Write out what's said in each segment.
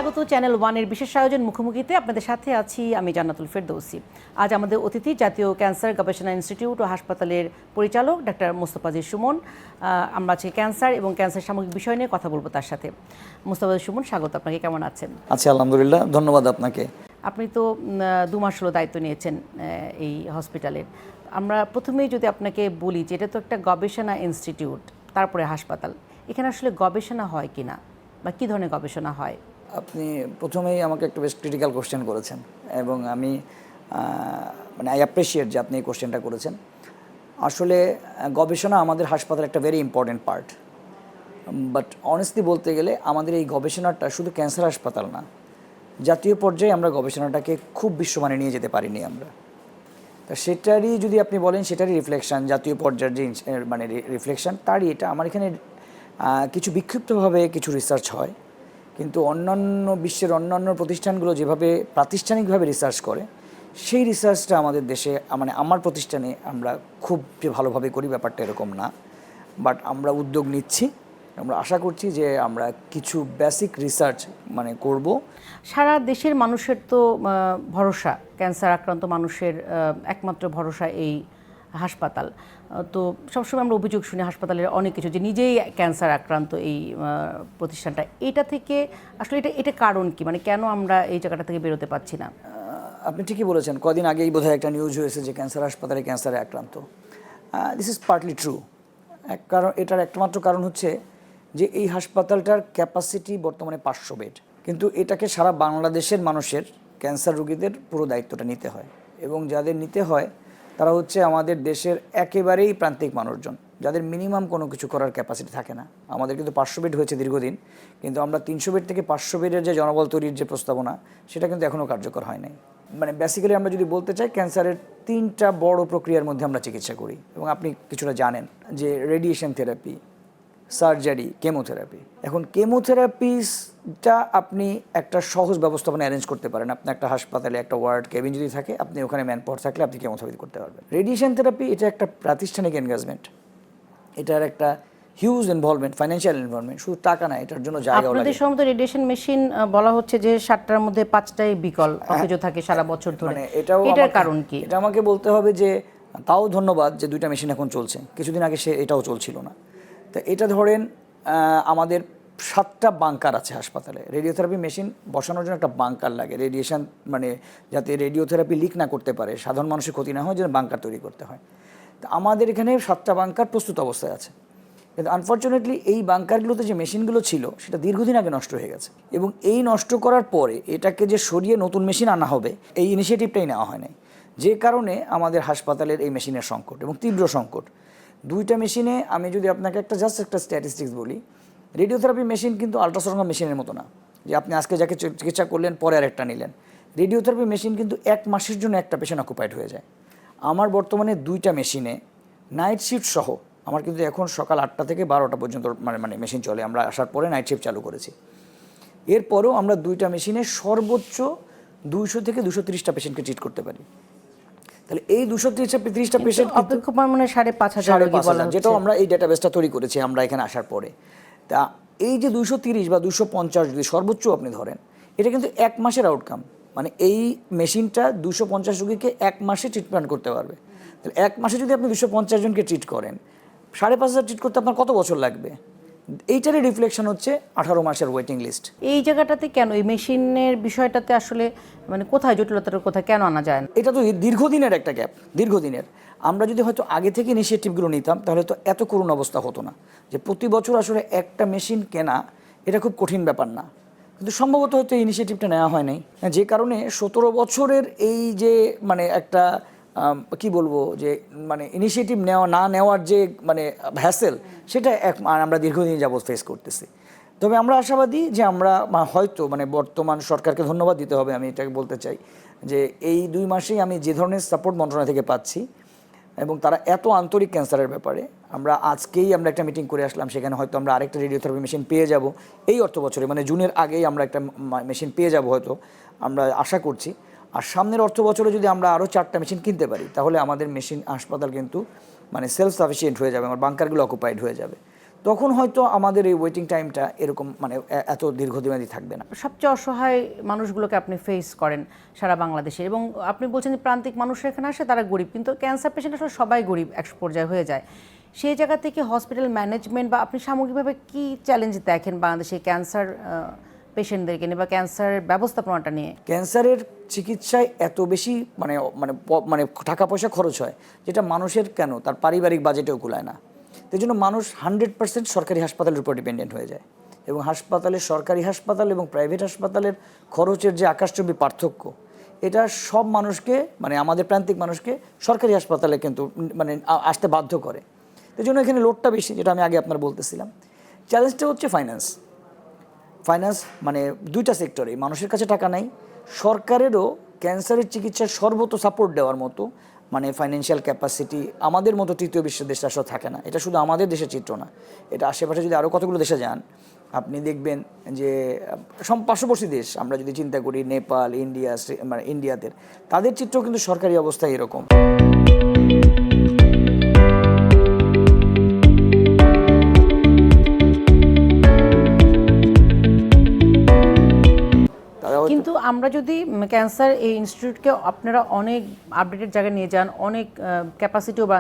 স্বাগত চ্যানেল ওয়ানের বিশেষ আয়োজন মুখোমুখিতে। আপনাদের সাথে আছি আমি জান্নাতুল ফেরদৌসি। আজ আমাদের অতিথি জাতীয় ক্যান্সার গবেষণা ইনস্টিটিউট ও হাসপাতালের পরিচালক ডাক্তার মোস্তফাজির সুমন। আমরা আজকে ক্যান্সার এবং ক্যান্সার সামগ্রিক বিষয় নিয়ে কথা বলবো তার সাথে। মোস্তফাজির সুমন, স্বাগত আপনাকে। কেমন আছেন? আচ্ছা, আলহামদুলিল্লাহ, ধন্যবাদ আপনাকে। আপনি তো 2 মাস হলো দায়িত্ব নিয়েছেন এই হসপিটালের। আমরা প্রথমেই যদি আপনাকে বলি যে এটা তো একটা গবেষণা ইনস্টিটিউট, তারপরে হাসপাতাল, এখানে আসলে গবেষণা হয় কিনা বা কী ধরনের গবেষণা হয়? আপনি প্রথমেই আমাকে একটা বেশ ক্রিটিক্যাল কোশ্চেন করেছেন এবং আমি আই অ্যাপ্রিসিয়েট যে আপনি এই কোশ্চেনটা করেছেন। আসলে গবেষণা আমাদের হাসপাতালে একটা very important part, but honestly বলতে গেলে আমাদের এই গবেষণাটা শুধু ক্যান্সার হাসপাতাল না, জাতীয় পর্যায়ে আমরা গবেষণাটাকে খুব বিশ্বমানে নিয়ে যেতে পারিনি আমরা। তা সেটারই যদি আপনি বলেন সেটারই রিফ্লেকশান, জাতীয় পর্যায়ের যে রিফ্লেকশান, তারই এটা। আমার এখানে কিছু বিক্ষিপ্তভাবে কিছু রিসার্চ হয়, কিন্তু অন্যান্য বিশ্বের অন্যান্য প্রতিষ্ঠানগুলো যেভাবে প্রাতিষ্ঠানিকভাবে রিসার্চ করে, সেই রিসার্চটা আমাদের দেশে আমার প্রতিষ্ঠানে আমরা খুব যে ভালোভাবে করি ব্যাপারটা এরকম না। বাট আমরা উদ্যোগ নিচ্ছি, আমরা আশা করছি যে আমরা কিছু বেসিক রিসার্চ করব। সারা দেশের মানুষের তো ভরসা, ক্যান্সার আক্রান্ত মানুষের একমাত্র ভরসা এই হাসপাতাল। তো সবসময় আমরা অভিযোগ শুনি হাসপাতালের অনেক কিছু, যে নিজেই ক্যান্সার আক্রান্ত এই প্রতিষ্ঠানটা। এটা থেকে আসলে এটা কারণ কি, কেন আমরা এই জায়গাটা থেকে বেরোতে পারছি না? আপনি ঠিকই বলেছেন, কদিন আগেই বোধহয় একটা নিউজ হয়েছে যে ক্যান্সার হাসপাতালে ক্যান্সারে আক্রান্ত। This is partly true. এটার একমাত্র কারণ হচ্ছে যে এই হাসপাতালটার ক্যাপাসিটি বর্তমানে 500 বেড, কিন্তু এটাকে সারা বাংলাদেশের মানুষের ক্যান্সার রোগীদের পুরো দায়িত্বটা নিতে হয়, এবং যাদের নিতে হয় তারা হচ্ছে আমাদের দেশের একেবারেই প্রান্তিক মানুষজন, যাদের মিনিমাম কোনো কিছু করার ক্যাপাসিটি থাকে না। আমাদের কিন্তু 500 বেড হয়েছে দীর্ঘদিন, কিন্তু আমরা 300 বেড থেকে 500 বেডের যে জনবল তৈরির যে প্রস্তাবনা, সেটা কিন্তু এখনও কার্যকর হয় নাই। বেসিক্যালি আমরা যদি বলতে চাই, ক্যান্সারের 3টা বড় প্রক্রিয়ার মধ্যে আমরা চিকিৎসা করি, এবং আপনি কিছুটা জানেন যে রেডিয়েশন থেরাপি, সার্জারি, কেমোথেরাপি। এখন কেমোথেরাপিটা আপনি একটা সহজ ব্যবস্থাপনা অ্যারেঞ্জ করতে পারেন। আপনার একটা হাসপাতালে একটা ওয়ার্ড কেবিন যদি থাকে, আপনি ওখানে ম্যান পাওয়ার থাকলে আপনি কেমোথেরাপি করতে পারবেন। রেডিয়েশন থেরাপি এটা একটা প্রাতিষ্ঠানিক এনগেজমেন্ট, এটার একটা হিউজ ইনভলভমেন্ট, ফাইন্যান্সিয়াল ইনভলভমেন্ট, শুধু টাকা না, এটার জন্য জায়গা লাগে। আপনাদের সম্বন্ধে রেডিয়েশন মেশিন বলা হচ্ছে যে 60টার মধ্যে 5টাই বিকল অকেজো থাকে সারা বছর ধরে। এটার কারণ কি? এটা আমাকে বলতে হবে যে তাও ধন্যবাদ যে 2টা মেশিন এখন চলছে, কিছুদিন আগে এটাও চলছিল না। তো এটা ধরেন আমাদের 7টা বাংকার আছে হাসপাতালে। রেডিওথেরাপি মেশিন বসানোর জন্য একটা বাংকার লাগে, রেডিয়েশন যাতে রেডিওথেরাপি লিক না করতে পারে, সাধারণ মানুষের ক্ষতি না হয়, যেন বাংকার তৈরি করতে হয়। তো আমাদের এখানে 7টা বাংকার প্রস্তুত অবস্থায় আছে, কিন্তু আনফর্চুনেটলি এই বাংকারগুলোতে যে মেশিনগুলো ছিল সেটা দীর্ঘদিন আগে নষ্ট হয়ে গেছে, এবং এই নষ্ট করার পরে এটাকে যে সরিয়ে নতুন মেশিন আনা হবে, এই ইনিশিয়েটিভটাই নেওয়া হয় নাই, যে কারণে আমাদের হাসপাতালের এই মেশিনের সংকট এবং তীব্র সংকট। 2টা মেশিনে আমি যদি আপনাকে একটা স্ট্যাটিস্টিক্স বলি, রেডিওথেরাপি মেশিন কিন্তু আল্ট্রাসোনোগ্রাম মেশিনের মতো না, যে আপনি আজকে যাকে চিকিৎসা করলেন পরে আরেকটা নিলেন। রেডিওথেরাপি মেশিন কিন্তু 1 মাসের জন্য একটা পেশেন্ট অকুপাইড হয়ে যায়। আমার বর্তমানে 2টা মেশিনে নাইট শিফট সহ আমার কিন্তু এখন সকাল 8টা থেকে 12টা পর্যন্ত মেশিন চলে। আমরা আসার পরে নাইট শিফট চালু করেছি। এরপরেও আমরা 2টা মেশিনে সর্বোচ্চ 200 থেকে 230টা পেশেন্টকে ট্রিট করতে পারি। তাহলে এই 230টা পেশেন্ট অপেক্ষমান 5,500, যেটাও আমরা এই ডেটাবেসটা তৈরি করেছি আমরা এখানে আসার পরে। তা এই যে 230 বা 250 যদি সর্বোচ্চ আপনি ধরেন, এটা কিন্তু 1 মাসের আউটকাম। এই মেশিনটা 250 রোগীকে 1 মাসে ট্রিটমেন্ট করতে পারবে। তাহলে 1 মাসে যদি আপনি 250 জনকে ট্রিট করেন, 5,500 ট্রিট করতে আপনার কত বছর লাগবে? এইটারই রিফ্লেকশন হচ্ছে 18 মাসের ওয়েটিং লিস্ট। এই জায়গাটাতে কেন এই মেশিনের বিষয়টাতে আসলে কোথায় জটিলতাটা, কোথায় কেন আনা যায় না? এটা তো দীর্ঘদিনের একটা গ্যাপ, দীর্ঘদিনের। আমরা যদি হয়তো আগে থেকে ইনিশিয়েটিভগুলো নিতাম, তাহলে তো এত করুণ অবস্থা হতো না, যে প্রতি বছর আসলে একটা মেশিন কেনা এটা খুব কঠিন ব্যাপার না। কিন্তু সম্ভবত হয়তো এই ইনিশিয়েটিভটা নেওয়া হয় নাই, যে কারণে 17 বছরের এই যে একটা কি বলবো, যে ইনিশিয়েটিভ না নেওয়ার যে হ্যাসেল, সেটা আমরা দীর্ঘদিন যাবত ফেস করতেছি। তবে আমরা আশাবাদী যে আমরা হয়তো বর্তমান সরকারকে ধন্যবাদ দিতে হবে, আমি এটাকে বলতে চাই যে এই 2 মাসেই আমি যে ধরনের সাপোর্ট মন্ত্রণালয় থেকে পাচ্ছি, এবং তারা এত আন্তরিক ক্যান্সারের ব্যাপারে। আজকেই আমরা একটা মিটিং করে আসলাম, সেখানে হয়তো আমরা আরেকটা রেডিওথেরাপি মেশিন পেয়ে যাব এই অর্থ বছরে, জুনের আগেই আমরা একটা মেশিন পেয়ে যাব হয়তো, আমরা আশা করছি। আর সামনের অর্থ বছরে যদি আমরা আরও 4টা মেশিন কিনতে পারি, তাহলে আমাদের মেশিন হাসপাতাল কিন্তু সেলফ সাফিসিয়েন্ট হয়ে যাবে, আমার বাংকারগুলো অকুপাইড হয়ে যাবে। তখন হয়তো আমাদের এই ওয়েটিং টাইমটা এরকম মানে এত দীর্ঘমেয়াদী থাকবে না। সবচেয়ে অসহায় মানুষগুলোকে আপনি ফেস করেন সারা বাংলাদেশে, এবং আপনি বলছেন যে প্রান্তিক মানুষরা এখানে আসে তারা গরিব, কিন্তু ক্যান্সার পেশেন্ট আসলে সবাই গরিব এক পর্যায়ে হয়ে যায়। সেই জায়গা থেকে হসপিটাল ম্যানেজমেন্ট বা আপনি সামগ্রিকভাবে কি চ্যালেঞ্জ দেখেন বাংলাদেশে ক্যান্সার পেশেন্টদেরকে নিয়ে বা ক্যান্সারের ব্যবস্থাপনাটা নিয়ে? ক্যান্সারের চিকিৎসায় এত বেশি মানে মানে মানে টাকা পয়সা খরচ হয় যেটা মানুষের কেন তার পারিবারিক বাজেটেও কুলায় না। সেই জন্য মানুষ 100% সরকারি হাসপাতালের উপর ডিপেন্ডেন্ট হয়ে যায়, এবং হাসপাতালের সরকারি হাসপাতাল এবং প্রাইভেট হাসপাতালের খরচের যে আকাশচুম্বী পার্থক্য, এটা সব মানুষকে মানে আমাদের প্রান্তিক মানুষকে সরকারি হাসপাতালে কিন্তু মানে আসতে বাধ্য করে। এই জন্য এখানে লোডটা বেশি, যেটা আমি আগে আপনার বলতেছিলাম। চ্যালেঞ্জটা হচ্ছে ফাইন্যান্স মানে দুইটা সেক্টরে মানুষের কাছে টাকা নাই, সরকারেরও ক্যান্সারের চিকিৎসার সর্বত সাপোর্ট দেওয়ার মতো মানে ফাইন্যান্সিয়াল ক্যাপাসিটি আমাদের মতো তৃতীয় বিশ্বের দেশে আসলে থাকে না। এটা শুধু আমাদের দেশের চিত্র না, এটা আশেপাশে যদি আরও কতগুলো দেশে যান আপনি দেখবেন যে পার্শ্ববর্তী দেশ আমরা যদি চিন্তা করি, নেপাল, ইন্ডিয়া, মানে ইন্ডিয়াতে তাদের চিত্র কিন্তু সরকারি অবস্থায় এরকম। কিন্তু আমরা যদি ক্যান্সার এই ইনস্টিটিউটকে আপনারা অনেক আপডেটেড জায়গায় নিয়ে যান, অনেক ক্যাপাসিটিও বা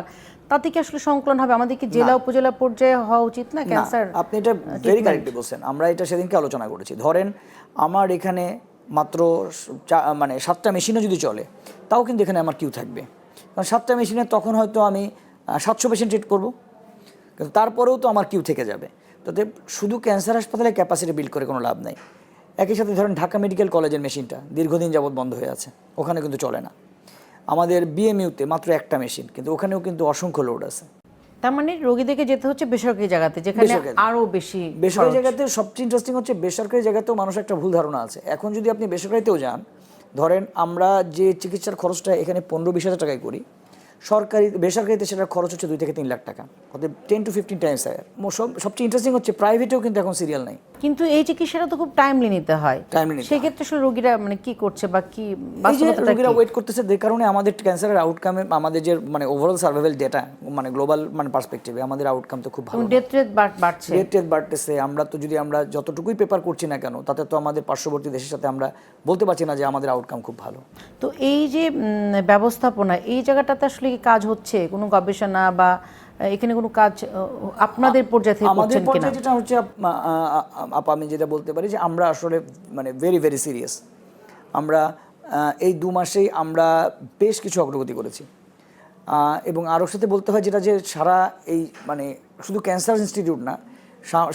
তাতে কি আসলে সংকলন হবে? আমাদের কি জেলা উপজেলা পর্যায়ে হওয়া উচিত না ক্যান্সার? আপনি এটা ভেরি কারেক্টলি বলছেন, আমরা এটা সেদিনকে আলোচনা করেছি। ধরেন আমার এখানে মাত্র মানে 7টা মেশিনও যদি চলে তাও কিন্তু এখানে আমার কিউ থাকবে, কারণ 7টা মেশিনে তখন হয়তো আমি 700 পেশেন্ট ট্রিট করবো, কিন্তু তারপরেও তো আমার কিউ থেকে যাবে। তাতে শুধু ক্যান্সার হাসপাতালে ক্যাপাসিটি বিল্ড করে কোনো লাভ নাই। একই সাথে ধরেন ঢাকা মেডিকেল কলেজের মেশিনটা দীর্ঘদিন যাবৎ বন্ধ হয়ে আছে, ওখানে কিন্তু চলে না। আমাদের বিএমইউতে মাত্র একটা মেশিন, কিন্তু ওখানেও কিন্তু অসংখ্য লোড আছে। তার মানে রোগীদেরকে যেতে হচ্ছে বেসরকারি জায়গাতে, যেখানে আরো বেশি বেসরকারি জায়গাতে সবচেয়ে ইন্টারেস্টিং হচ্ছে বেসরকারি জায়গাতেও মানুষ একটা ভুল ধারণা আছে। এখন যদি আপনি বেসরকারিতেও যান, ধরেন আমরা যে চিকিৎসার খরচটা এখানে 15-20 হাজার টাকায় করি, বেসরকারিতে সেটার খরচ হচ্ছে 2 থেকে 3 লাখ টাকা, অর্থাৎ 10 to 15 টাইমস হায়ার। সবচেয়ে ইন্টারেস্টিং হচ্ছে প্রাইভেটেও কিন্তু এখন সিরিয়াল নাই, কিন্তু এই চিকিৎসাটা তো খুব টাইমলি নিতে হয়। সেক্ষেত্রে আসলে রোগীরা মানে কি করছে বা কি রোগীরা ওয়েট করতেছে, যে কারণে আমাদের ক্যান্সারের আউটকামে আমাদের যে মানে ওভারঅল সার্ভাইভাল ডেটা মানে গ্লোবাল মানে পার্সপেক্টিভে আমাদের আউটকাম তো খুব ভালো, ডেথ রেট বাড়তেছে। আমরা তো যদি আমরা যতটুকুই পেপার করছি না কেন, তাতে তো আমাদের পার্শ্ববর্তী দেশের সাথে আমরা বলতে পারছি না যে আমাদের আউটকাম খুব ভালো। তো এই যে ব্যবস্থাপনা, এই জায়গাটাতে আসলে কি কাজ হচ্ছে? কোনো গবেষণা বা এখানে কোনো কাজ আপনাদের পর্যায়ে থেকে করছেন কিনা? যেটা হচ্ছে আমি যেটা বলতে পারি যে আমরা আসলে মানে ভেরি ভেরি সিরিয়াস। আমরা এই 2 মাসেই আমরা বেশ কিছু অগ্রগতি করেছি, এবং আরও সাথে বলতে হয় যেটা যে সারা এই মানে শুধু ক্যান্সার ইনস্টিটিউট না,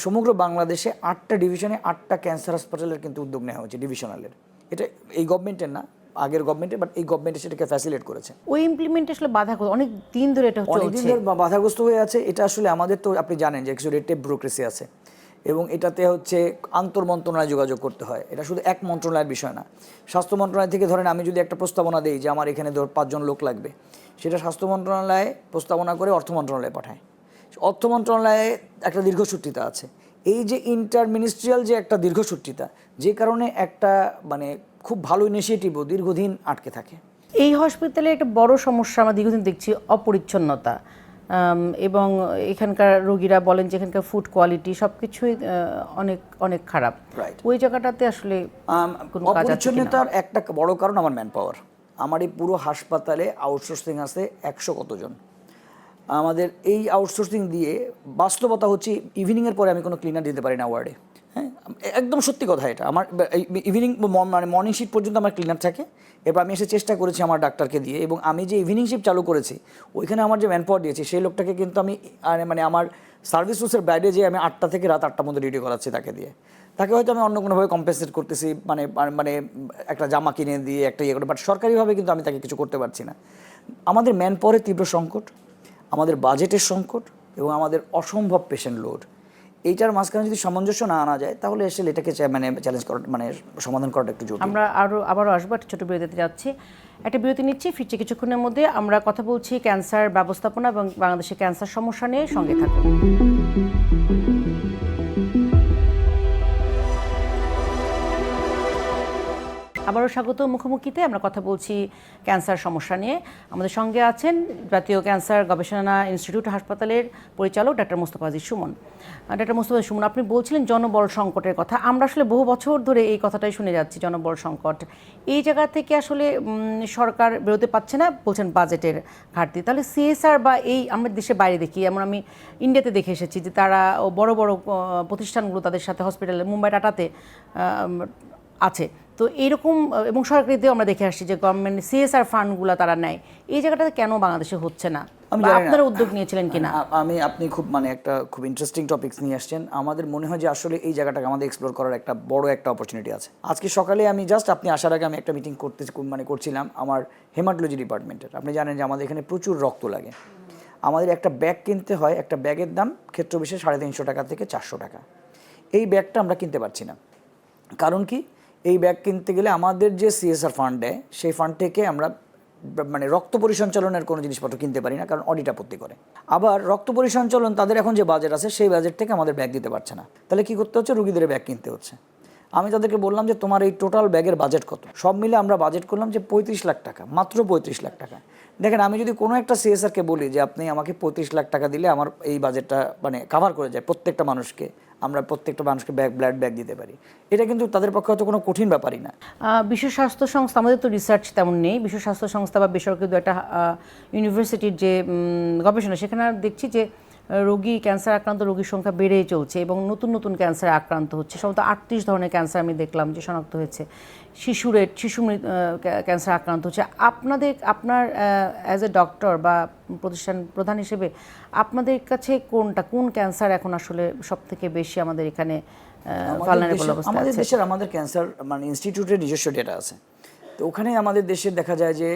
সমগ্র বাংলাদেশে 8টা ডিভিশনে 8টা ক্যান্সার হাসপাতালের কিন্তু উদ্যোগ নেওয়া হয়েছে ডিভিশনালের। এটা এই গভর্নমেন্টের না, আগের গভর্নমেন্টে, বাট এই গভর্নমেন্ট সেটাকে ফ্যাসিলিটেট করেছে। ওই ইমপ্লিমেন্ট আসলে বাধাগ্রস্ত অনেক দিন ধরে, এটা চলছে, অনেক দিন ধরে বাধাগ্রস্ত হয়ে আছে। এটা আসলে আমাদের তো আপনি জানেন যে কিছু রেড টেপ ব্যুরোক্রেসি আছে, এবং এটাতে হচ্ছে আন্তর মন্ত্রণালয়ে যোগাযোগ করতে হয়। এটা শুধু এক মন্ত্রণালয়ের বিষয় না। স্বাস্থ্য মন্ত্রণালয় থেকে ধরেন আমি যদি একটা প্রস্তাবনা দিই যে আমার এখানে 5 জন লোক লাগবে, সেটা স্বাস্থ্য মন্ত্রণালয়ে প্রস্তাবনা করে অর্থ মন্ত্রণালয়ে পাঠায়। অর্থ মন্ত্রণালয়ে একটা দীর্ঘসূত্রিতা আছে। এই যে ইন্টার মিনিস্ট্রিয়াল যে একটা দীর্ঘসূত্রিতা, যে কারণে একটা মানে খুব ভালো ইনিশিয়েটিভও দীর্ঘদিন আটকে থাকে। এই হসপিটালে একটা বড় সমস্যা আমরা দীর্ঘদিন দেখছি অপরিচ্ছন্নতা, এবং এখানকার রোগীরা বলেন যে এখানকার ফুড কোয়ালিটি সবকিছুই অনেক অনেক খারাপ। ওই জায়গাটাতে আসলে অপরিচ্ছন্নতার একটা বড় কারণ আমার ম্যান পাওয়ার। আমার এই পুরো হাসপাতালে আউটসোর্সিং আছে 100 কতজন। আমাদের এই আউটসোর্সিং দিয়ে বাস্তবতা হচ্ছে ইভিনিংয়ের পরে আমি কোনো ক্লিনার দিতে পারি না ওয়ার্ডে। হ্যাঁ, একদম সত্যি কথা এটা। আমার ইভিনিং মানে মর্নিং শিফট পর্যন্ত আমার ক্লিনার থাকে। এরপর আমি এসে চেষ্টা করেছি আমার ডাক্তারকে দিয়ে, এবং আমি যে ইভিনিং শিফট চালু করেছি ওইখানে আমার যে ম্যান পাওয়ার দিয়েছি সেই লোকটাকে কিন্তু আমি মানে আমার সার্ভিস রুলসের বাইরে যে আমি 8টা থেকে রাত 8টার মধ্যে ডিউটি করাচ্ছি তাকে দিয়ে। তাকে হয়তো আমি অন্য কোনোভাবে কম্পেনসেট করতেছি, মানে মানে একটা জামা কিনে দিয়ে একটা ইয়ে করে, বাট সরকারিভাবে কিন্তু আমি তাকে কিছু করতে পারছি না। আমাদের ম্যান পাওয়ারের তীব্র সংকট, আমাদের বাজেটের সংকট, এবং আমাদের অসম্ভব পেশেন্ট লোড, এইটার মাঝখানে যদি সামঞ্জস্য না আনা যায় তাহলে আসলে এটাকে মানে চ্যালেঞ্জ করা মানে সমাধান করাটা একটু জরুরি। আমরা আবারও আসবো, একটা ছোটো বিরতিতে যাচ্ছি, একটা বিরতি নিচ্ছি, ফিরছি কিছুক্ষণের মধ্যে। আমরা কথা বলছি ক্যান্সার ব্যবস্থাপনা এবং বাংলাদেশে ক্যান্সার সমস্যা নিয়ে, সঙ্গে থাকুন। আবারও স্বাগত মুখোমুখিতে। আমরা কথা বলছি ক্যান্সার সমস্যা নিয়ে। আমাদের সঙ্গে আছেন জাতীয় ক্যান্সার গবেষণা ইনস্টিটিউট হাসপাতালের পরিচালক ডাক্তার মোস্তফা আজিজ সুমন। ডাক্তার মোস্তফা আজিজ সুমন, আপনি বলছিলেন জনবল সংকটের কথা। আমরা আসলে বহু বছর ধরে এই কথাটাই শুনে যাচ্ছি, জনবল সংকট। এই জায়গা থেকে আসলে সরকার বেরোতে পারছে না, বলছেন বাজেটের ঘাটতি। তাহলে সিএসআর বা এই আমরা দেশের বাইরে দেখি, এমন আমি ইন্ডিয়াতে দেখে এসেছি যে তারা বড় বড় প্রতিষ্ঠানগুলো তাদের সাথে হসপিটালে মুম্বাই টাটাতে আছে। তো এইরকম এবং সরকারিতেও আমরা দেখে আসছি যে গভর্নমেন্ট সিএসআর ফান্ডগুলো তারা নেয়। এই জায়গাটাতে কেন বাংলাদেশে হচ্ছে না? আপনারা উদ্যোগ নিয়েছিলেন কিনা? আপনি খুব ইন্টারেস্টিং টপিকস নিয়ে আসছেন। আমাদের মনে হয় যে আসলে এই জায়গাটাকে আমাদের এক্সপ্লোর করার একটা বড় একটা অপরচুনিটি আছে। আজকে সকালে আমি আপনি আসার আগে আমি একটা মিটিং করছিলাম আমার হেমাটোলজি ডিপার্টমেন্টের। আপনি জানেন যে আমাদের এখানে প্রচুর রক্ত লাগে। আমাদের একটা ব্যাগ কিনতে হয়, একটা ব্যাগের দাম ক্ষেত্র বিশেষে 350 টাকা থেকে 400 টাকা। এই ব্যাগটা আমরা কিনতে পারছি না। কারণ কি? এই ব্যাগ কিনতে গেলে আমাদের যে সিএসআর ফান্ড দেয় সেই ফান্ড থেকে আমরা রক্ত পরিসঞ্চালনের কোনো জিনিসপত্র কিনতে পারি না, কারণ অডিট আপত্তি করে। আবার রক্ত পরিসঞ্চালন তাদের এখন যে বাজেট আছে সেই বাজেট থেকে আমাদের ব্যাগ দিতে পারছে না। তাহলে কী করতে হচ্ছে? রুগীদের ব্যাগ কিনতে হচ্ছে। আমি তাদেরকে বললাম যে তোমার এই টোটাল ব্যাগের বাজেট কত? সব মিলে আমরা বাজেট করলাম যে 35 লাখ টাকা, মাত্র 35 লাখ টাকা। দেখেন, আমি যদি কোনো একটা সিএসআরকে বলি যে আপনি আমাকে 35 লাখ টাকা দিলে আমার এই বাজেটটা কাভার করে যায়, প্রত্যেকটা মানুষকে ব্লাড ব্যাগ দিতে পারি, এটা কিন্তু তাদের পক্ষে হয়তো কোনো কঠিন ব্যাপারই না। বিশ্ব স্বাস্থ্য সংস্থা, আমাদের তো রিসার্চ তেমন নেই, বিশ্ব স্বাস্থ্য সংস্থা বা বেসরকারি দু একটা ইউনিভার্সিটির যে গবেষণা, সেখানে দেখছি যে ক্যান্সার আক্রান্ত রোগীর সংখ্যা বেড়েই চলছে এবং নতুন নতুন ক্যান্সারে আক্রান্ত হচ্ছে। সম্ভবত 38 ধরনের ক্যান্সার আমি দেখলাম যে শনাক্ত হয়েছে। শিশু ক্যান্সার আক্রান্ত হচ্ছে। আপনার অ্যাজ এ ডক্টর বা প্রতিষ্ঠান প্রধান হিসেবে আপনাদের কাছে কোন ক্যান্সার এখন আসলে সব থেকে বেশি আমাদের এখানে ভালনারেবল অবস্থা আছে? আমাদের ক্যান্সার ইনস্টিটিউটের নিজস্ব ডেটা আছে। তো ওখানে আমাদের দেশে দেখা যায় যে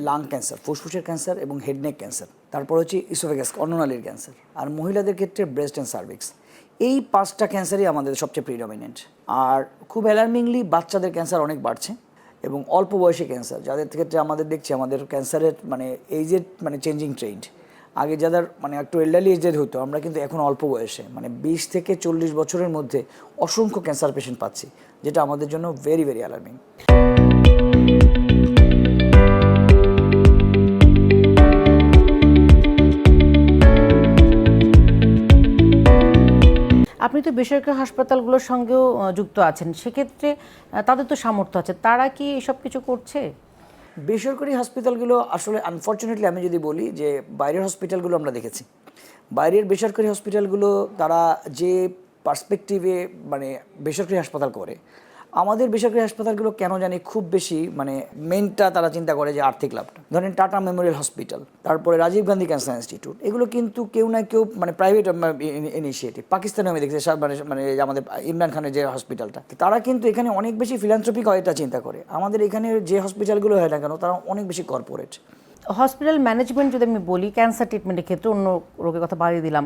লাং ক্যান্সার, ফুসফুসের ক্যান্সার এবং হেডনেক ক্যান্সার, তারপর হচ্ছে ইসোফেগাস অন্ননালীর ক্যান্সার, আর মহিলাদের ক্ষেত্রে ব্রেস্ট অ্যান্ড সার্ভিক্স। এই 5টা ক্যান্সারই আমাদের সবচেয়ে প্রিডমিনেন্ট। আর খুব অ্যালার্মিংলি বাচ্চাদের ক্যান্সার অনেক বাড়ছে এবং অল্প বয়সী ক্যান্সার, যাদের ক্ষেত্রে আমাদের দেখছি আমাদের ক্যান্সারের এইজের চেঞ্জিং ট্রেন্ড। আগে যাদের একটু এল্ডারলি এজের হতো, আমরা কিন্তু এখন অল্প বয়সে 20 থেকে 40 বছরের মধ্যে অসংখ্য ক্যান্সার পেশেন্ট পাচ্ছি, যেটা আমাদের জন্য ভেরি ভেরি অ্যালার্মিং। আপনি তো বেসরকারি হাসপাতালগুলোর সঙ্গেও যুক্ত আছেন, সেক্ষেত্রে তাদের তো সামর্থ্য আছে, তারা কি এসব কিছু করছে? বেসরকারি হসপিটালগুলো আসলে আনফর্চুনেটলি আমি যদি বলি যে বাইরের হসপিটালগুলো আমরা দেখেছি, বাইরের বেসরকারি হসপিটালগুলো তারা যে পার্সপেক্টিভে বেসরকারি হাসপাতাল করে, আমাদের বেসরকারি হাসপাতালগুলো কেন জানি খুব বেশি মেনটা তারা চিন্তা করে যে আর্থিক লাভটা। ধরেন টাটা মেমোরিয়াল হসপিটাল, তারপরে রাজীব গান্ধী ক্যান্সার ইনস্টিটিউট, এগুলো কিন্তু কেউ না কেউ প্রাইভেট ইনিশিয়েটিভ। পাকিস্তানে আমি দেখছি আমাদের ইমরান খানের যে হসপিটালটা, তারা কিন্তু এখানে অনেক বেশি ফিলান্থ্রপিক হয় এটা চিন্তা করে। আমাদের এখানে যে হসপিটালগুলো হয় না কেন, তারা অনেক বেশি কর্পোরেট। হসপিটাল ম্যানেজমেন্ট যদি আমি বলি, ক্যান্সার ট্রিটমেন্টের ক্ষেত্রে অন্য রোগের কথা বাড়িয়ে দিলাম,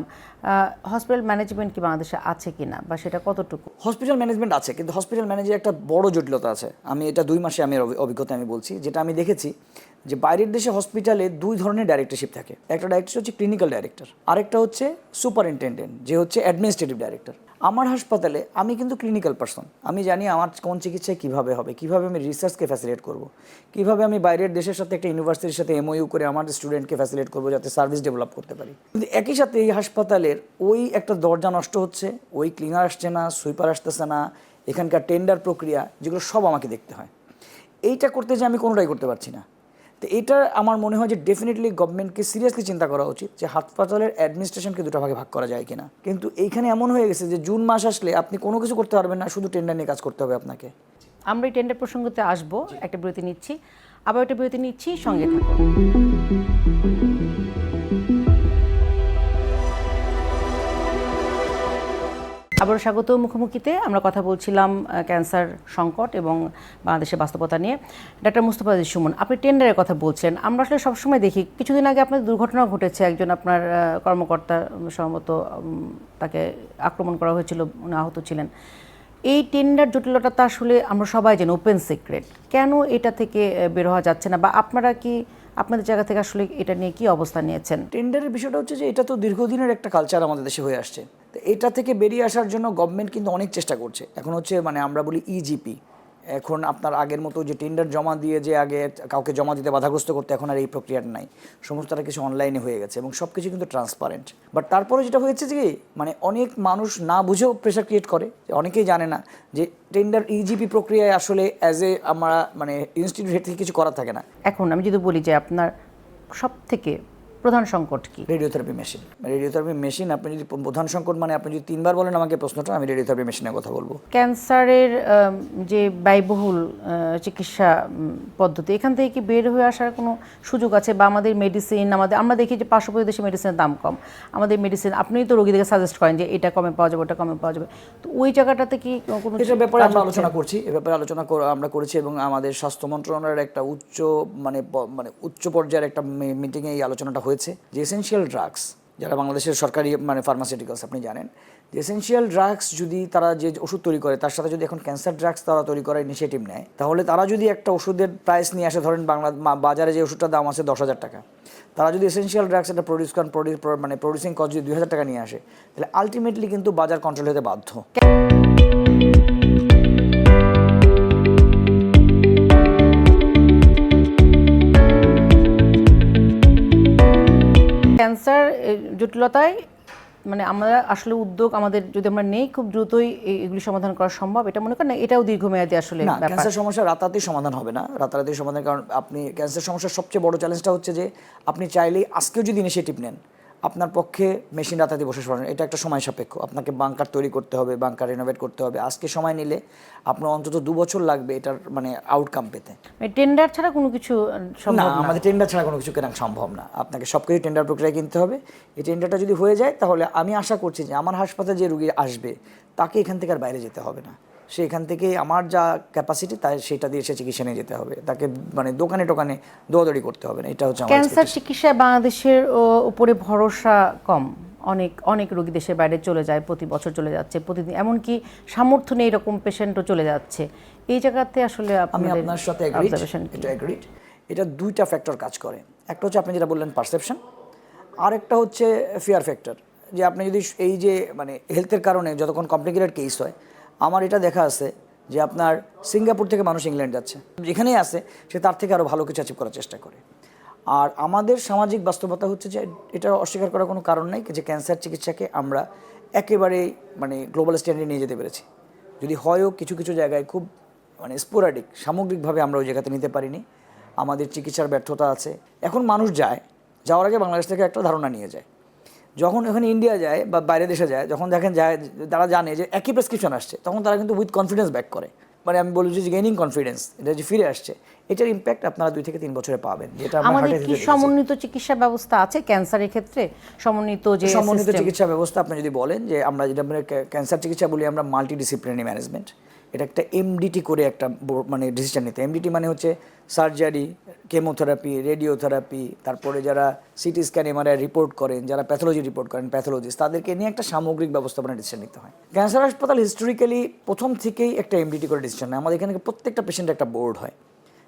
হসপিটাল ম্যানেজমেন্ট কি বাংলাদেশে আছে কিনা বা সেটা কতটুকু? হসপিটাল ম্যানেজমেন্ট আছে, কিন্তু হসপিটাল ম্যানেজের একটা বড় জটিলতা আছে। আমি এটা 2 মাসে অভিজ্ঞতা বলছি, যেটা আমি দেখেছি যে বাইরের দেশে হসপিটালে 2 ধরনের ডাইরেক্টরশিপ থাকে। একটা ডাইরেক্টর হচ্ছে ক্লিনিক্যাল ডাইরেক্টর, আরেকটা হচ্ছে সুপারিনটেন্ডেন্ট, যে হচ্ছে অ্যাডমিনিস্ট্রেটিভ ডাইরেক্টর। আমার হাসপাতালে আমি কিন্তু ক্লিনিক্যাল পার্সন, আমি জানি আমার কোন চিকিৎসায় কীভাবে হবে, কীভাবে আমি রিসার্চকে ফ্যাসিলিটেট করব, কীভাবে আমি বাইরের দেশের সাথে একটা ইউনিভার্সিটির সাথে এমওইউ করে আমার স্টুডেন্টকে ফ্যাসিলিটেট করবো যাতে সার্ভিস ডেভেলপ করতে পারি। কিন্তু একই সাথে এই হাসপাতালের ওই একটা দরজা নষ্ট হচ্ছে, ওই ক্লিনার আসছে না, সুইপার আসতেছে না, এখানকার টেন্ডার প্রক্রিয়া, যেগুলো সব আমাকে দেখতে হয়। এইটা করতে যে আমি কোনোটাই করতে পারছি না। তো এটা আমার মনে হয় যে ডেফিনেটলি গভর্নমেন্টকে সিরিয়াসলি চিন্তা করা উচিত যে হাসপাতালের অ্যাডমিনিস্ট্রেশনকে 2টা ভাগে ভাগ করা যায় কিনা। কিন্তু এইখানে এমন হয়ে গেছে যে জুন মাস আসলে আপনি কোনো কিছু করতে পারবেন না, শুধু টেন্ডার নিয়ে কাজ করতে হবে আপনাকে। আমরা এই টেন্ডার প্রসঙ্গতে আসবো, একটা বিরতি নিচ্ছি, আবার একটা বিরতি নিচ্ছি, সঙ্গে থাকুন। আবারও স্বাগত মুখোমুখিতে। আমরা কথা বলছিলাম ক্যান্সার সংকট এবং বাংলাদেশের বাস্তবতা নিয়ে। ডাক্তার মোস্তফা আজিজ সুমন, আপনি টেন্ডারের কথা বলছেন। আমরা আসলে সবসময় দেখি, কিছুদিন আগে আপনার দুর্ঘটনা ঘটেছে, একজন আপনার কর্মকর্তা সম্ভবত তাকে আক্রমণ করা হয়েছিল, উনি আহত ছিলেন। এই টেন্ডার জটিলতা তো আসলে আমরা সবাই জানি ওপেন সিক্রেট, কেন এটা থেকে বের হওয়া যাচ্ছে না, বা আপনারা কি আপনাদের জায়গা থেকে আসলে এটা নিয়ে কি অবস্থান নিয়েছেন? টেন্ডারের বিষয়টা হচ্ছে যে এটা তো দীর্ঘদিনের একটা কালচার আমাদের দেশে হয়ে আসছে। তো এটা থেকে বেরিয়ে আসার জন্য গভর্নমেন্ট কিন্তু অনেক চেষ্টা করছে। এখন হচ্ছে আমরা বলি ইজিপি, এখন আপনার আগের মতো যে টেন্ডার জমা দিয়ে যে আগে কাউকে জমা দিতে বাধাগ্রস্ত করতে, এখন আর এই প্রক্রিয়াটা নাই। সমস্তটা কিছু অনলাইনে হয়ে গেছে এবং সব কিছু কিন্তু ট্রান্সপারেন্ট। বাট তারপরে যেটা হয়েছে যে মানে অনেক মানুষ না বুঝেও প্রেশার ক্রিয়েট করে, অনেকেই জানে না যে টেন্ডার ইজিপি প্রক্রিয়ায় আসলে অ্যাজ এ আমরা মানে ইনস্টিটিউট হেড থেকে কিছু করার থাকে না। এখন আমি যদি বলি যে আপনার সব থেকে প্রধান সংকট কি? Radiotherapy machine. রেডিওথেরাপি মেশিন আপনি যদি প্রধান সংকট মানে আপনি যদি 3বার বলেন আমাকে প্রশ্নটা, আমি রেডিওথেরাপি মেশিনের কথা বলবো। ক্যান্সারের যে ব্যয়বহুল চিকিৎসা পদ্ধতি, এখান থেকে কি বের হয়ে আসার কোনো সুযোগ আছে? বা আমাদের মেডিসিন, আমরা দেখি যে পার্শ্ববর্তী দেশে মেডিসিনের দাম কম, আমাদের মেডিসিন আপনিই তো রোগীদেরকে সাজেস্ট করেন যে এটা কমে পাওয়া যাবে, ওটা কমে পাওয়া যাবে, তো ওই জায়গাটাতে কি কোনো এটার ব্যাপারে আমরা আলোচনা করছি, এ ব্যাপারে আমরা করেছি এবং আমাদের স্বাস্থ্য মন্ত্রণালয়ের একটা উচ্চ পর্যায়ের একটা মিটিংয়ে এই আলোচনাটা হয়েছে যে এসেনশিয়াল ড্রাগস, যারা বাংলাদেশের সরকারি মানে ফার্মাসিউটিক্যালস আপনি জানেন যে এসেনশিয়াল ড্রাগস যদি তারা যে ওষুধ তৈরি করে তার সাথে যদি এখন ক্যান্সার ড্রাগস তারা তৈরি করার ইনিশিয়েটিভ নেয়, তাহলে তারা যদি একটা ওষুধের প্রাইস নিয়ে আসে, ধরেন বাজারে যে ওষুধটার দাম আছে 10,000 টাকা, তারা যদি এসেনশিয়াল ড্রাগস এটা প্রডিউসিং কস্ট যদি 2,000 টাকা নিয়ে আসে, তাহলে আলটিমেটলি কিন্তু বাজার কন্ট্রোল হতে বাধ্য। ক্যান্সার জটিলতায় মানে আমরা আসলে উদ্যোগ আমাদের যদি আমরা নেই, খুব দ্রুতই এগুলি সমাধান করা সম্ভব, এটা মনে করেন না? এটাও দীর্ঘমেয়াদী আসলে না, ক্যান্সার সমস্যা রাতারাতি সমাধান হবে না, রাতারাতি সমাধান। কারণ আপনি ক্যান্সার সমস্যার সবচেয়ে বড় চ্যালেঞ্জটা হচ্ছে যে আপনি চাইলেই আজকেও যদি ইনিশিয়েটিভ নেন, আপনার পক্ষে মেশিন রাতারাতি বসে পড়েন, এটা একটা সময় সাপেক্ষ। আপনাকে বাংকার তৈরি করতে হবে, বাংকার রিনোভেট করতে হবে। আজকে সময় নিলে আপনার অন্তত 2 বছর লাগবে এটার মানে আউটকাম পেতে। টেন্ডার ছাড়া কোনো কিছু সম্ভব না, না? আমাদের টেন্ডার ছাড়া কোনো কিছু কেনা সম্ভব না। আপনাকে সব কিছু টেন্ডার প্রক্রিয়ায় কিনতে হবে। এই টেন্ডারটা যদি হয়ে যায়, তাহলে আমি আশা করছি যে আমার হাসপাতালে যে রুগী আসবে তাকে এখান থেকে আর বাইরে যেতে হবে না। সে এখান থেকে আমার যা ক্যাপাসিটি তাই সেটা দিয়ে সে চিকিৎসা নিয়ে যেতে হবে, তাকে মানে দোকানে টোকানে দৌড়াদৌড়ি করতে হবে না। এটা হচ্ছে আমার ক্যান্সার চিকিৎসায় বাংলাদেশের উপরে ভরসা কম, অনেক রোগী দেশের বাইরে চলে যায়, প্রতি বছর চলে যাচ্ছে, প্রতিদিন এমনকি সামর্থ্য নেই এরকম পেশেন্টও চলে যাচ্ছে। এই জায়গাতে আসলে আমি আপনার সাথে এগ্রিড। এটা 2টা ফ্যাক্টর কাজ করে। একটা হচ্ছে আপনি যেটা বললেন পারসেপশন, আর একটা হচ্ছে ফিয়ার ফ্যাক্টর। যে আপনি যদি এই যে মানে হেলথের কারণে যতক্ষণ কমপ্লিকেটেড কেস হয়, আমার এটা দেখা আছে যে আপনার সিঙ্গাপুর থেকে মানুষ ইংল্যান্ড যাচ্ছে, যেখানেই আসে সে তার থেকে আরও ভালো কিছু অ্যাচিভ করার চেষ্টা করে। আর আমাদের সামাজিক বাস্তবতা হচ্ছে যে এটা অস্বীকার করার কোনো কারণ নেই যে ক্যান্সার চিকিৎসাকে আমরা একেবারেই মানে গ্লোবাল স্ট্যান্ডার্ডে নিয়ে যেতে পেরেছি। যদি হয়ও কিছু কিছু জায়গায় খুব মানে স্পোরাডিক সামগ্রিকভাবে আমরা ওই জায়গাতে নিতে পারিনি, আমাদের চিকিৎসার ব্যর্থতা আছে। এখন মানুষ যাওয়ার আগে বাংলাদেশ থেকে একটা ধারণা নিয়ে যায়। যখন এখানে ইন্ডিয়া যায় বা বাইরে দেশে যায়, যখন দেখেন তারা জানে যে একই প্রেসক্রিপশন আসছে, তখন তারা কিন্তু উইথ কনফিডেন্স ব্যাক করে। মানে আমি বলছি যে গেইনিং কনফিডেন্স, এটা যে ফিরে আসছে, এটার ইম্প্যাক্ট আপনারা 2 থেকে 3 বছরে পাবেন। যেটা আমাদের কি সমন্বিত চিকিৎসা ব্যবস্থা আছে ক্যান্সারের ক্ষেত্রে? সমন্বিত চিকিৎসা ব্যবস্থা আপনি যদি বলেন যে আমরা যেটা ক্যান্সার চিকিৎসা বলি আমরা মাল্টিডিসিপ্লিনারি ম্যানেজমেন্ট, এটা একটা এমডিটি করে একটা মানে ডিসিশন নিতে। এমডিটি মানে হচ্ছে সার্জারি, কেমোথেরাপি, রেডিওথেরাপি, তারপরে যারা সিটি স্ক্যান এমআরআই রিপোর্ট করেন, যারা প্যাথোলজি রিপোর্ট করেন, প্যাথোলজিস্ট, তাদেরকে নিয়ে একটা সামগ্রিক ব্যবস্থাপনা ডিসিশন নিতে হয়। ক্যান্সার হাসপাতাল হিস্টোরিক্যালি প্রথম থেকেই একটা এমডিটি করে ডিসিশন নেয়। আমাদের এখানে প্রত্যেকটা পেশেন্টের একটা বোর্ড হয়।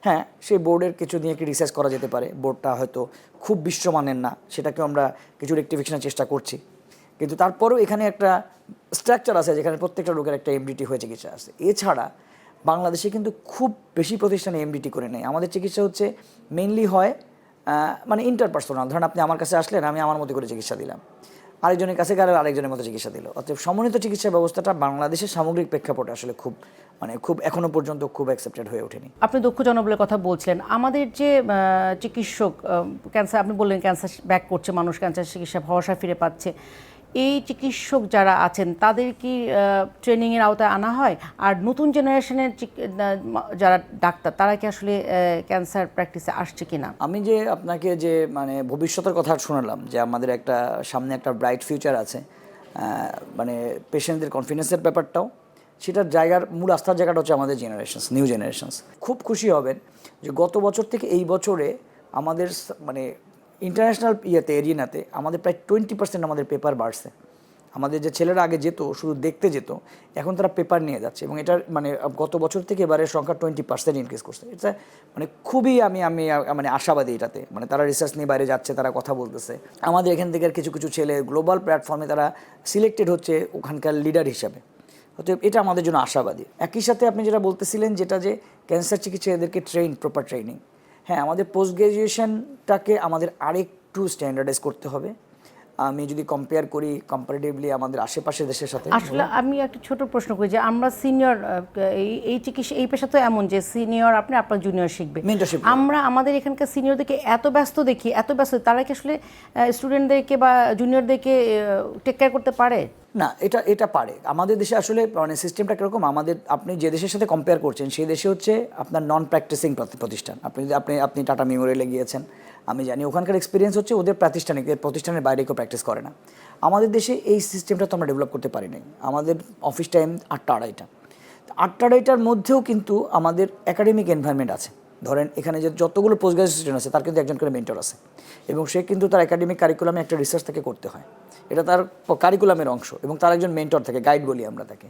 হ্যাঁ, সেই বোর্ডের কিছু নিয়ে একটি রিসার্চ করা যেতে পারে, বোর্ডটা হয়তো খুব বিশ্বমানের না, সেটাকেও আমরা কিছু রেকটিফিকেশনের চেষ্টা করছি। কিন্তু তারপরেও এখানে একটা স্ট্রাকচার আছে যেখানে প্রত্যেকটা রোগের একটা এমডিটি হয়ে চিকিৎসা আছে। এছাড়া বাংলাদেশে কিন্তু খুব বেশি প্রতিষ্ঠানে এমডিটি করে নেই। আমাদের চিকিৎসা হচ্ছে মেইনলি হয় মানে ইন্টারপার্সোনাল। ধরেন আপনি আমার কাছে আসলেন, আমি আমার মতো করে চিকিৎসা দিলাম, আরেকজনের কাছে গেলে আরেকজনের মতো চিকিৎসা দিল। অতএব সমন্বিত চিকিৎসা ব্যবস্থাটা বাংলাদেশের সামগ্রিক প্রেক্ষাপটে আসলে খুব এখনো পর্যন্ত খুব অ্যাকসেপ্টেড হয়ে ওঠেনি। আপনি দক্ষ জনবলের কথা বলছিলেন, আমাদের যে চিকিৎসক ক্যান্সার, আপনি বললেন ক্যান্সার ব্যাক করছে, মানুষ ক্যান্সার চিকিৎসা ভরসা ফিরে পাচ্ছে, এই চিকিৎসক যারা আছেন তাদের কি ট্রেনিংয়ের আওতায় আনা হয়? আর নতুন জেনারেশনের যারা ডাক্তার তারা কি আসলে ক্যান্সার প্র্যাকটিসে আসছে কিনা? আমি যে আপনাকে যে মানে ভবিষ্যতের কথা শোনালাম যে আমাদের একটা সামনে একটা ব্রাইট ফিউচার আছে, মানে পেশেন্টদের কনফিডেন্সের ব্যাপারটাও, সেটার মূল আস্থার জায়গাটা হচ্ছে আমাদের নিউ জেনারেশনস। খুব খুশি হবেন যে গত বছর থেকে এই বছরে আমাদের মানে ইন্টারন্যাশনাল এরিয়াতে আমাদের প্রায় 20% আমাদের পেপার বাড়ছে। আমাদের যে ছেলেরা আগে যেত শুধু দেখতে যেত, এখন তারা পেপার নিয়ে যাচ্ছে এবং এটার মানে গত বছর থেকে এবারের সংখ্যা 20% ইনক্রিজ করছে। এটা মানে খুবই আমি মানে আশাবাদী এটাতে। মানে তারা রিসার্চ নিয়ে বাইরে যাচ্ছে, তারা কথা বলতেছে। আমাদের এখান থেকে কিছু কিছু ছেলে গ্লোবাল প্ল্যাটফর্মে তারা সিলেক্টেড হচ্ছে ওখানকার লিডার হিসাবে। অতএব এটা আমাদের জন্য আশাবাদী। একই সাথে আপনি যেটা বলতেছিলেন যেটা যে ক্যান্সার চিকিৎসা এদেরকে প্রপার ট্রেনিং, হ্যাঁ আমাদের পোস্ট গ্র্যাজুয়েশনটাকে আমাদের আরেকটু স্ট্যান্ডার্ডাইজ করতে হবে। আমি যদি কম্পেয়ার করি কম্পারেটিভলি আমাদের আশেপাশের দেশের সাথে, আসলে আমি একটা ছোট প্রশ্ন করি যে আমরা সিনিয়র এই চিকিৎসা এই পেশা তো এমন যে সিনিয়র আপনি আপনার জুনিয়র শিখবে, মেন্টরশিপ আমরা আমাদের এখানকার সিনিয়রদেরকে এত ব্যস্ত দেখি, এত ব্যস্ত, তারা কি আসলে স্টুডেন্টদেরকে বা জুনিয়রদেরকে টেক কেয়ার করতে পারে? না, এটা পারে। আমাদের দেশে আসলে মানে সিস্টেমটা কীরকম, আমাদের আপনি যে দেশের সাথে কম্পেয়ার করছেন সেই দেশে হচ্ছে আপনার নন প্র্যাকটিসিং প্রতিষ্ঠান। আপনি যদি আপনি টাটা মেমোরিয়ালে গিয়েছেন, আমি জানি ওখানকার এক্সপিরিয়েন্স হচ্ছে ওদের প্রতিষ্ঠানের বাইরে কেউ প্র্যাকটিস করে না। আমাদের দেশে এই সিস্টেমটা তো আমরা ডেভেলপ করতে পারি নাই। আমাদের অফিস টাইম 8টা 2:30টার মধ্যেও কিন্তু আমাদের একাডেমিক এনভায়রনমেন্ট আছে। ধরেন এখানে যে যতগুলো পোস্ট গ্রাজুয়েট স্টুডেন্ট আছে তার কিন্তু একজন করে মেন্টর আছে, এবং সে কিন্তু তার একাডেমিক কারিকুলামে একটা রিসার্চ তাকে করতে হয়, এটা তার কারিকুলামের অংশ, এবং তার একজন মেন্টর থাকে, গাইড বলি আমরা তাকে,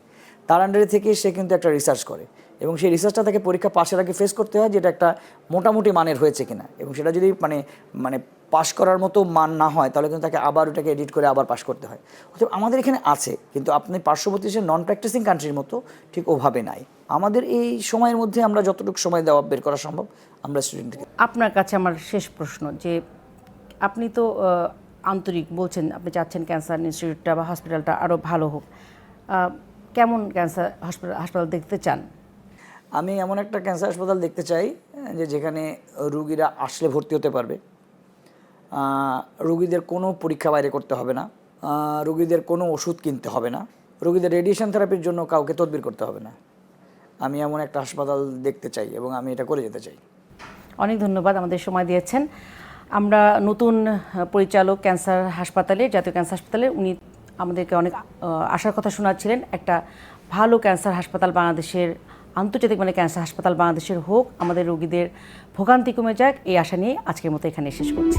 তার আন্ডারে থেকে সে কিন্তু একটা রিসার্চ করে, এবং সেই রিসার্চটা তাকে পরীক্ষা পাশের আগে ফেস করতে হয় যেটা একটা মোটামুটি মানের হয়েছে কিনা, এবং সেটা যদি মানে পাশ করার মতো মান না হয় তাহলে কিন্তু তাকে আবার ওটাকে এডিট করে আবার পাশ করতে হয়। অর্থাৎ আমাদের এখানে আছে, কিন্তু আপনি পার্শ্ববর্তী দেশের নন প্র্যাকটিসিং কান্ট্রির মতো ঠিক ওভাবে নাই। আমাদের এই সময়ের মধ্যে আমরা যতটুকু সময় দেওয়া বের করা সম্ভব আমরা স্টুডেন্টকে। আপনার কাছে আমার শেষ প্রশ্ন যে আপনি তো আন্তরিক বলছেন, আপনি চাচ্ছেন ক্যান্সার ইনস্টিটিউটটা বা হসপিটালটা আরও ভালো হোক, কেমন ক্যান্সার হাসপাতাল দেখতে চান? আমি এমন একটা ক্যান্সার হাসপাতাল দেখতে চাই যেখানে রুগীরা আসলে ভর্তি হতে পারবে, রুগীদের কোনো পরীক্ষা বাইরে করতে হবে না, রুগীদের কোনো ওষুধ কিনতে হবে না, রুগীদের রেডিয়েশন থেরাপির জন্য কাউকে তদবির করতে হবে না। আমি এমন একটা হাসপাতাল দেখতে চাই এবং আমি এটা করে যেতে চাই। অনেক ধন্যবাদ আমাদের সময় দিয়েছেন। আমরা নতুন পরিচালক ক্যান্সার হাসপাতালে, জাতীয় ক্যান্সার হাসপাতালে, উনি আমাদেরকে অনেক আশার কথা শোনাচ্ছিলেন। একটা ভালো ক্যান্সার হাসপাতাল বাংলাদেশের, আন্তর্জাতিক মানে ক্যান্সার হাসপাতাল বাংলাদেশের হোক, আমাদের রোগীদের ভোগান্তি কমে যাক, এই আশা নিয়ে আজকের মতো এখানে শেষ করছি।